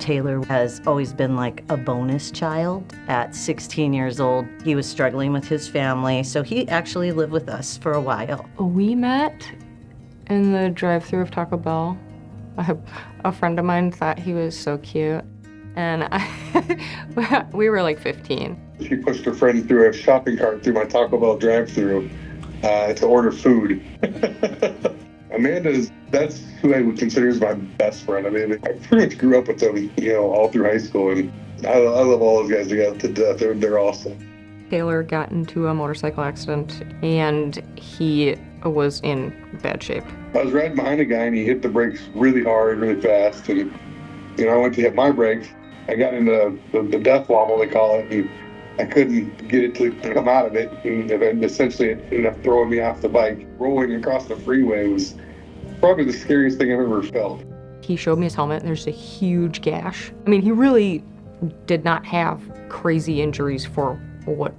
Taylor has always been like a bonus child. At 16 years old, he was struggling with his family, so he actually lived with us for a while. We met in the drive-thru of Taco Bell. A friend of mine thought he was so cute, and we were like 15. She pushed her friend through a shopping cart through my Taco Bell drive-thru to order food. That's who I would consider as my best friend. I mean, I pretty much grew up with them, all through high school, and I love all those guys to death. They're awesome. Taylor got into a motorcycle accident, and he was in bad shape. I was riding behind a guy, and he hit the brakes really hard, really fast, and I went to hit my brakes. I got into the death wobble, they call it, and I couldn't get it to come out of it, and essentially it ended up throwing me off the bike. Rolling across the freeway was probably the scariest thing I've ever felt. He showed me his helmet, and there's a huge gash. I mean, he really did not have crazy injuries for what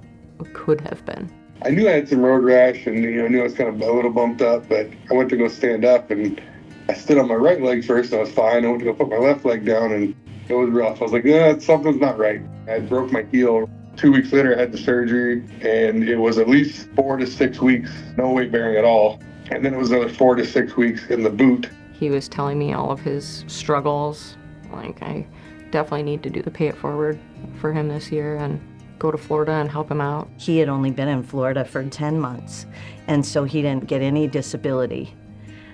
could have been. I knew I had some road rash, and I knew I was kind of a little bumped up, but I went to go stand up, and I stood on my right leg first, and I was fine. I went to go put my left leg down, and it was rough. I was like, something's not right. I broke my heel. 2 weeks later, I had the surgery, and it was at least 4 to 6 weeks, no weight bearing at all. And then it was another 4 to 6 weeks in the boot. He was telling me all of his struggles. Like, I definitely need to do the pay it forward for him this year and go to Florida and help him out. He had only been in Florida for 10 months, and so he didn't get any disability.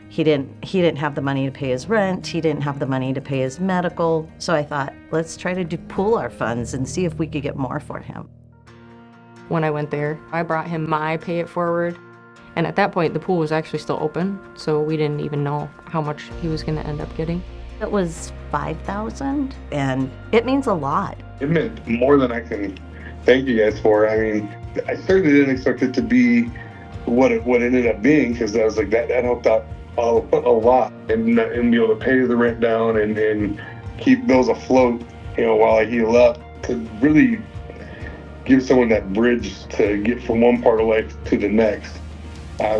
He didn't have the money to pay his rent. He didn't have the money to pay his medical. So I thought, let's try to pool our funds and see if we could get more for him. When I went there, I brought him my pay it forward. And at that point, the pool was actually still open, so we didn't even know how much he was going to end up getting. It was $5,000, and it means a lot. It meant more than I can thank you guys for. I mean, I certainly didn't expect it to be what it ended up being, because I was like, that helped out a lot, and be able to pay the rent down and keep bills afloat, while I heal up, to really give someone that bridge to get from one part of life to the next.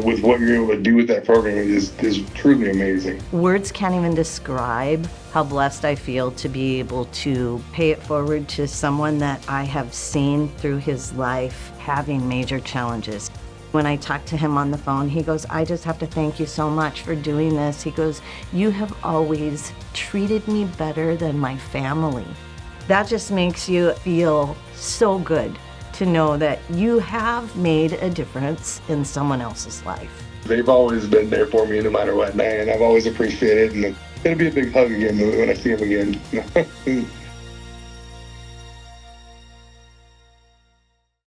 With what you're able to do with that program is truly amazing. Words can't even describe how blessed I feel to be able to pay it forward to someone that I have seen through his life having major challenges. When I talked to him on the phone, he goes, I just have to thank you so much for doing this. He goes, you have always treated me better than my family. That just makes you feel so good to know that you have made a difference in someone else's life. They've always been there for me no matter what, and I've always appreciated it, and it'll be a big hug again when I see him again.